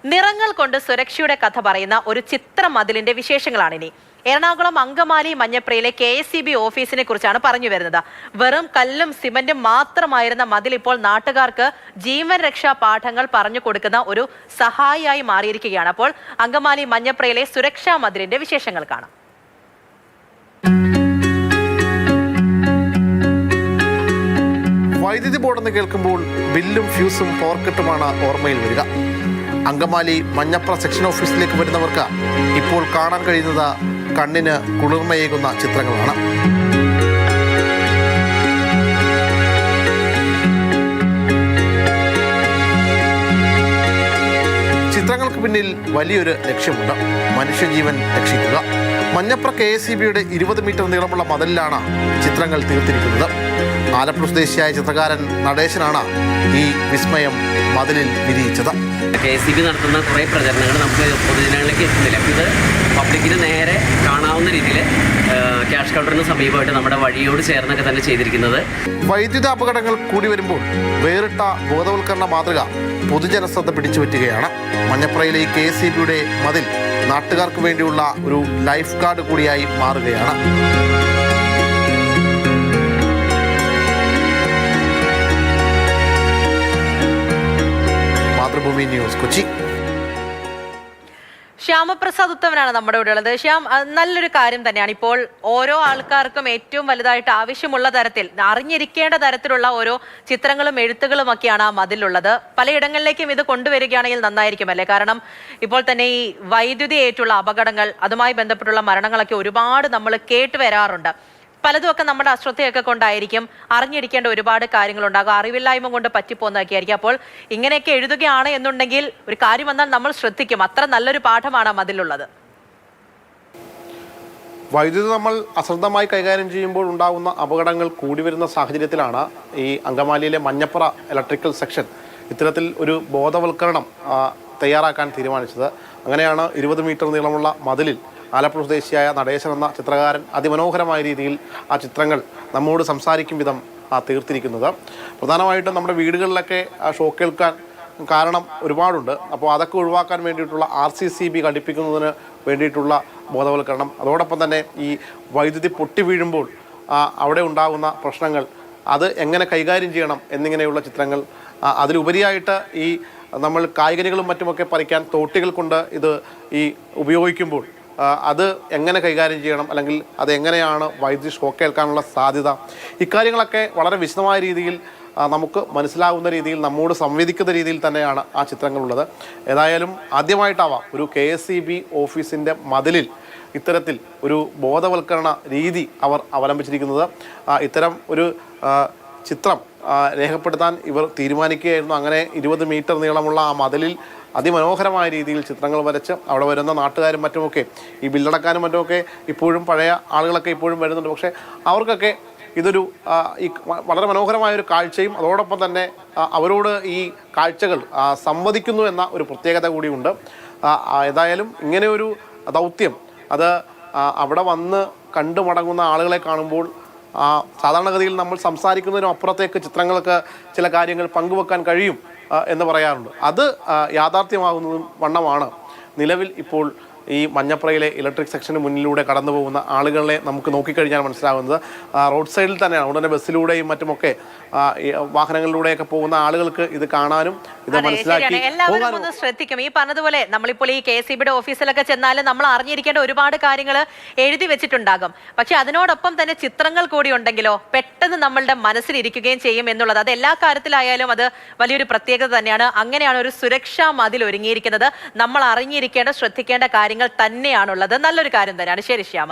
നിറങ്ങൾ കൊണ്ട് സുരക്ഷയുടെ കഥ പറയുന്ന ഒരു ചിത്രമതിലിന്റെ വിശേഷങ്ങളാണിനി. എറണാകുളം അങ്കമാലി മഞ്ഞപ്രയിലെ KSEB ഓഫീസിനെ കുറിച്ചാണ് പറഞ്ഞു വരുന്നത്. വെറും കല്ലും സിമന്റും മാത്രമായിരുന്ന മതിൽ ഇപ്പോൾ നാട്ടുകാർക്ക് ജീവൻ രക്ഷാ പാഠങ്ങൾ പറഞ്ഞു കൊടുക്കുന്ന ഒരു സഹായിയായി മാറിയിരിക്കുകയാണ്. അപ്പോൾ അങ്കമാലി മഞ്ഞപ്രയിലെ സുരക്ഷാ മതിലിന്റെ വിശേഷങ്ങൾ കാണാം. വൈദ്യുതി ബോർഡെന്ന് കേൾക്കുമ്പോൾ ബില്ലും ഫ്യൂസും പവർക്കട്ടുമാണ് ഓർമ്മയിൽ വരിക. അങ്കമാലി മഞ്ഞപ്ര സെക്ഷൻ ഓഫീസിലേക്ക് വരുന്നവർക്ക് ഇപ്പോൾ കാണാൻ കഴിയുന്നത് കണ്ണിന് കുളിർമയേകുന്ന ചിത്രങ്ങളാണ്. ചിത്രങ്ങൾക്ക് പിന്നിൽ വലിയൊരു ലക്ഷ്യമുണ്ട്: മനുഷ്യജീവൻ രക്ഷിക്കുക. മഞ്ഞപ്ര KSEBയുടെ 20 മീറ്റർ നീളമുള്ള മതിലിലാണ് ചിത്രങ്ങൾ തീർത്തിരിക്കുന്നത്. ആലപ്പുഴ സ്വദേശിയായ ചിത്രകാരൻ നടേശനാണ് ഈ വിസ്മയം മതിലിൽ വിരിയിച്ചത്. KSEB നടത്തുന്ന കുറേ പ്രചരണങ്ങൾ നമുക്ക് പൊതുജനങ്ങളിലേക്ക് എത്തുന്നില്ല. ഇത് പബ്ലിക്കിന് നേരെ കാണാവുന്ന രീതിയിൽ ക്യാഷ് കൗണ്ടറിന് സമീപമായിട്ട് നമ്മുടെ വഴിയോട് ചേർന്നൊക്കെ തന്നെ ചെയ്തിരിക്കുന്നത്. വൈദ്യുത അപകടങ്ങൾ കൂടി വരുമ്പോൾ വേറിട്ട ബോധവൽക്കരണ മാതൃക പൊതുജനശ്രദ്ധ പിടിച്ചുപറ്റുകയാണ്. മഞ്ഞപ്രയിലെ ഈ KSEBയുടെ മതിൽ നാട്ടുകാർക്ക് വേണ്ടിയുള്ള ഒരു ലൈഫ് ഗാർഡ് കൂടിയായി മാറുകയാണ്. മാതൃഭൂമി ന്യൂസ്, കൊച്ചി. ശ്യാമപ്രസാദ് ഉത്തമനാണ് നമ്മുടെ ഇവിടെ ഉള്ളത്. ശ്യാം, നല്ലൊരു കാര്യം തന്നെയാണ്. ഇപ്പോൾ ഓരോ ആൾക്കാർക്കും ഏറ്റവും വലുതായിട്ട് ആവശ്യമുള്ള തരത്തിൽ, അറിഞ്ഞിരിക്കേണ്ട തരത്തിലുള്ള ഓരോ ചിത്രങ്ങളും എഴുത്തുകളും ഒക്കെയാണ് ആ മതിലുള്ളത്. പലയിടങ്ങളിലേക്കും ഇത് കൊണ്ടുവരികയാണെങ്കിൽ നന്നായിരിക്കും അല്ലേ? കാരണം ഇപ്പോൾ തന്നെ ഈ വൈദ്യുതി ഏറ്റുള്ള അപകടങ്ങൾ, അതുമായി ബന്ധപ്പെട്ടുള്ള മരണങ്ങളൊക്കെ ഒരുപാട് നമ്മൾ കേട്ട് വരാറുണ്ട്. പലതുമൊക്കെ നമ്മുടെ അശ്രദ്ധയൊക്കെ കൊണ്ടായിരിക്കും. അറിഞ്ഞിരിക്കേണ്ട ഒരുപാട് കാര്യങ്ങളുണ്ടാകും. അറിവില്ലായ്മ കൊണ്ട് പറ്റിപ്പോന്നൊക്കെ ആയിരിക്കും. അപ്പോൾ ഇങ്ങനെയൊക്കെ എഴുതുകയാണ് എന്നുണ്ടെങ്കിൽ ഒരു കാര്യം വന്നാൽ നമ്മൾ ശ്രദ്ധിക്കും. അത്ര നല്ലൊരു പാഠമാണ് അതിലുള്ളത്. വൈദ്യുതി നമ്മൾ അശ്രദ്ധമായി കൈകാര്യം ചെയ്യുമ്പോൾ ഉണ്ടാകുന്ന അപകടങ്ങൾ കൂടി വരുന്ന സാഹചര്യത്തിലാണ് ഈ അങ്കമാലിയിലെ മഞ്ഞപ്ര ഇലക്ട്രിക്കൽ സെക്ഷൻ ഇത്തരത്തിൽ ഒരു ബോധവൽക്കരണം തയ്യാറാക്കാൻ തീരുമാനിച്ചത്. അങ്ങനെയാണ് 20 മീറ്റർ നീളമുള്ള മതിലിൽ ആലപ്പുഴ സ്വദേശിയായ നടേശൻ എന്ന ചിത്രകാരൻ അതിമനോഹരമായ രീതിയിൽ ആ ചിത്രങ്ങൾ നമ്മോട് സംസാരിക്കും വിധം തീർത്തിരിക്കുന്നത്. പ്രധാനമായിട്ടും നമ്മുടെ വീടുകളിലൊക്കെ ഷോക്ക് കേൾക്കാൻ കാരണം ഒരുപാടുണ്ട്. അപ്പോൾ അതൊക്കെ ഒഴിവാക്കാൻ വേണ്ടിയിട്ടുള്ള RCCB ഘടിപ്പിക്കുന്നതിന് വേണ്ടിയിട്ടുള്ള ബോധവൽക്കരണം, അതോടൊപ്പം തന്നെ ഈ വൈദ്യുതി പൊട്ടി വീഴുമ്പോൾ അവിടെ ഉണ്ടാകുന്ന പ്രശ്നങ്ങൾ അത് എങ്ങനെ കൈകാര്യം ചെയ്യണം എന്നിങ്ങനെയുള്ള ചിത്രങ്ങൾ, അതിലുപരിയായിട്ട് ഈ നമ്മൾ കായ്കനികളും മറ്റുമൊക്കെ പറിക്കാൻ തോട്ടികൾ കൊണ്ട് ഇത് ഈ ഉപയോഗിക്കുമ്പോൾ അത് എങ്ങനെ കൈകാര്യം ചെയ്യണം, അല്ലെങ്കിൽ അതെങ്ങനെയാണ് വൈദ്യുതി ഷോക്ക് ഏൽക്കാനുള്ള സാധ്യത, ഇക്കാര്യങ്ങളൊക്കെ വളരെ വിശദമായ രീതിയിൽ നമുക്ക് മനസ്സിലാകുന്ന രീതിയിൽ നമ്മോട് സംവേദിക്കുന്ന രീതിയിൽ തന്നെയാണ് ആ ചിത്രങ്ങളുള്ളത്. ഏതായാലും ആദ്യമായിട്ടാവാം ഒരു KSEB ഓഫീസിൻ്റെ മതിലിൽ ഇത്തരത്തിൽ ഒരു ബോധവൽക്കരണ രീതി അവർ അവലംബിച്ചിരിക്കുന്നത്. ഇത്തരം ഒരു ചിത്രം രേഖപ്പെടുത്താൻ ഇവർ തീരുമാനിക്കുകയായിരുന്നു. അങ്ങനെ 20 മീറ്റർ നീളമുള്ള ആ മതിലിൽ അതിമനോഹരമായ രീതിയിൽ ചിത്രങ്ങൾ വരച്ച് അവിടെ വരുന്ന നാട്ടുകാരും മറ്റുമൊക്കെ, ഈ ബില്ലടക്കാനും മറ്റുമൊക്കെ ഇപ്പോഴും പഴയ ആളുകളൊക്കെ ഇപ്പോഴും വരുന്നുണ്ട്. പക്ഷേ അവർക്കൊക്കെ ഇതൊരു ഈ വളരെ മനോഹരമായൊരു കാഴ്ചയും അതോടൊപ്പം തന്നെ അവരോട് ഈ കാഴ്ചകൾ സംവദിക്കുന്നു എന്ന ഒരു പ്രത്യേകത കൂടിയുണ്ട്. ഏതായാലും ഇങ്ങനെയൊരു ദൗത്യം അത് അവിടെ വന്ന് കണ്ടു മടങ്ങുന്ന ആളുകളെ കാണുമ്പോൾ സാധാരണഗതിയിൽ നമ്മൾ സംസാരിക്കുന്നതിനും അപ്പുറത്തേക്ക് ചിത്രങ്ങൾക്ക് ചില കാര്യങ്ങൾ പങ്കുവെക്കാൻ കഴിയും എന്ന് പറയാറുണ്ട്. അത് യാഥാർത്ഥ്യമാകുന്നതും വണ്ണമാണ് നിലവിൽ ഇപ്പോൾ ഈ മഞ്ഞപ്രയിലെ ഇലക്ട്രിക് സെക്ഷന് മുന്നിലൂടെ കടന്നു പോകുന്ന ആളുകളെ നമുക്ക് നോക്കിക്കഴിഞ്ഞാൽ മനസ്സിലാകുന്നത്. റോഡ് സൈഡിൽ തന്നെയാണ്, ഉടനെ ബസ്സിലൂടെയും മറ്റുമൊക്കെ വാഹനങ്ങളിലൂടെയൊക്കെ പോകുന്ന ആളുകൾക്ക് ഇത് കാണാനും ഇത് മനസ്സിലാക്കി എല്ലാവരും ഒന്ന് ശ്രദ്ധിക്കും. ഈ പറഞ്ഞതുപോലെ നമ്മളിപ്പോൾ ഈ KSEBയുടെ ഓഫീസിലൊക്കെ ചെന്നാലും നമ്മൾ അറിഞ്ഞിരിക്കേണ്ട ഒരുപാട് കാര്യങ്ങൾ എഴുതി വെച്ചിട്ടുണ്ടാകും. പക്ഷെ അതിനോടൊപ്പം തന്നെ ചിത്രങ്ങൾ കൂടി ഉണ്ടെങ്കിലോ പെട്ടെന്ന് നമ്മളുടെ മനസ്സിലിരിക്കുകയും ചെയ്യും എന്നുള്ളത്, അത് എല്ലാ കാര്യത്തിലായാലും അത് വലിയൊരു പ്രത്യേകത തന്നെയാണ്. അങ്ങനെയാണ് ഒരു സുരക്ഷാ മതിൽ ഒരുങ്ങിയിരിക്കുന്നത്. നമ്മൾ അറിഞ്ഞിരിക്കേണ്ട, ശ്രദ്ധിക്കേണ്ട കാര്യങ്ങൾ തന്നെയാണുള്ളത്. നല്ലൊരു കാര്യം തന്നെയാണ്. ശരി ശ്യാമ.